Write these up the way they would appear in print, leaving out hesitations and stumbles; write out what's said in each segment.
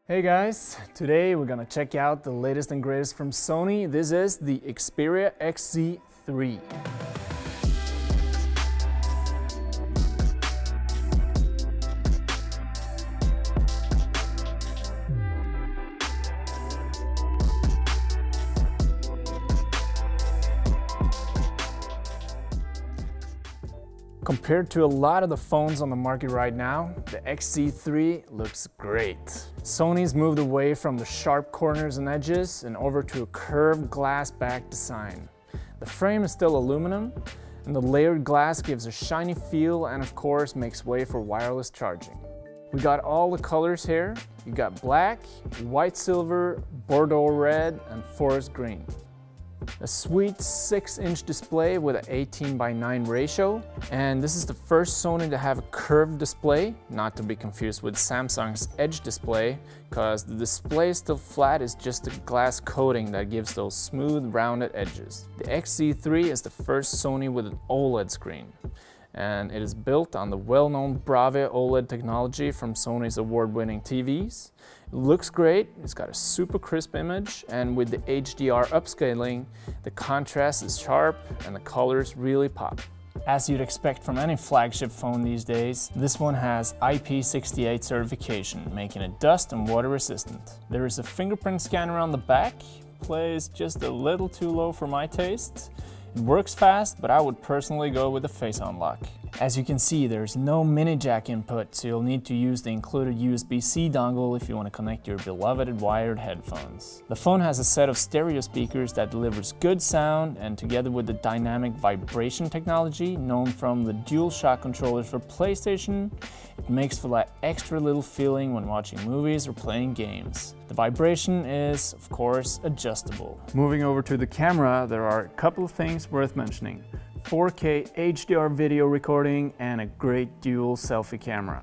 Hey guys, today we're gonna check out the latest and greatest from Sony. This is the Xperia XZ3. Compared to a lot of the phones on the market right now, the XZ3 looks great. Sony's moved away from the sharp corners and edges and over to a curved glass back design. The frame is still aluminum, and the layered glass gives a shiny feel and of course makes way for wireless charging. We got all the colors here. You got black, white silver, Bordeaux red, and forest green. A sweet 6-inch display with an 18:9 ratio, and this is the first Sony to have a curved display, not to be confused with Samsung's Edge display, because the display is still flat, it's just a glass coating that gives those smooth rounded edges. The XZ3 is the first Sony with an OLED screen, and it is built on the well-known Bravia OLED technology from Sony's award-winning TVs. It looks great, it's got a super crisp image, and with the HDR upscaling, the contrast is sharp and the colors really pop. As you'd expect from any flagship phone these days, this one has IP68 certification, making it dust and water resistant. There is a fingerprint scanner on the back, plays just a little too low for my taste. It works fast, but I would personally go with the Face Unlock. As you can see, there's no mini jack input, so you'll need to use the included USB-C dongle if you want to connect your beloved wired headphones. The phone has a set of stereo speakers that delivers good sound, and together with the dynamic vibration technology known from the DualShock controllers for PlayStation, it makes for that extra little feeling when watching movies or playing games. The vibration is, of course, adjustable. Moving over to the camera, there are a couple of things worth mentioning. 4K HDR video recording and a great dual selfie camera.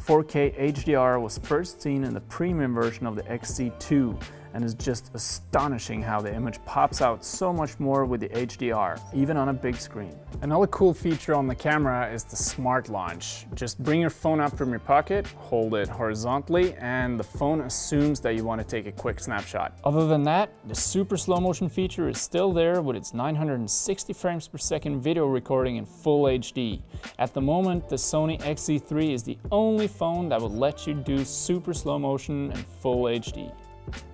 4K HDR was first seen in the premium version of the XZ2 and is just astonishing how the image pops out so much more with the HDR, even on a big screen. Another cool feature on the camera is the Smart Launch. Just bring your phone up from your pocket, hold it horizontally, and the phone assumes that you want to take a quick snapshot. Other than that, the super slow motion feature is still there with its 960 frames per second video recording in full HD. At the moment, the Sony XZ3 is the only phone that will let you do super slow motion in full HD.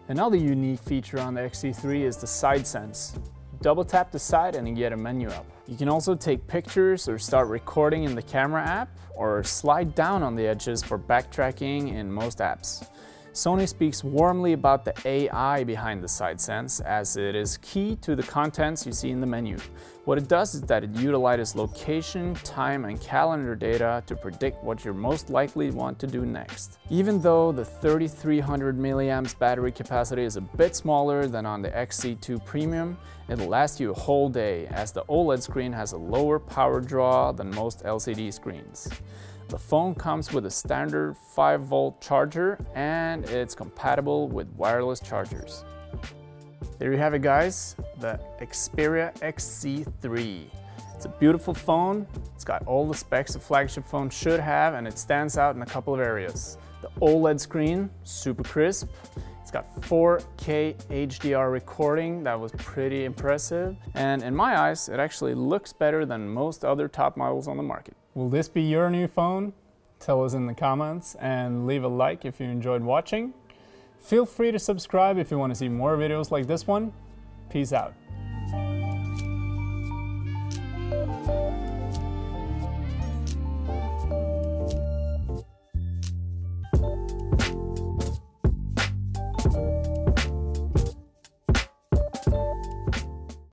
Another unique feature on the XZ3 is the Side Sense. Double tap the side and you get a menu up. You can also take pictures or start recording in the camera app, or slide down on the edges for backtracking in most apps. Sony speaks warmly about the AI behind the Side Sense, as it is key to the contents you see in the menu. What it does is that it utilizes location, time, and calendar data to predict what you're most likely want to do next. Even though the 3300 mAh battery capacity is a bit smaller than on the XZ2 Premium, it'll last you a whole day, as the OLED screen has a lower power draw than most LCD screens. The phone comes with a standard 5-volt charger, and it's compatible with wireless chargers. There you have it, guys, the Xperia XZ3. It's a beautiful phone, it's got all the specs a flagship phone should have, and it stands out in a couple of areas. The OLED screen, super crisp. It's got 4K HDR recording, that was pretty impressive. And in my eyes, it actually looks better than most other top models on the market. Will this be your new phone? Tell us in the comments and leave a like if you enjoyed watching. Feel free to subscribe if you want to see more videos like this one. Peace out.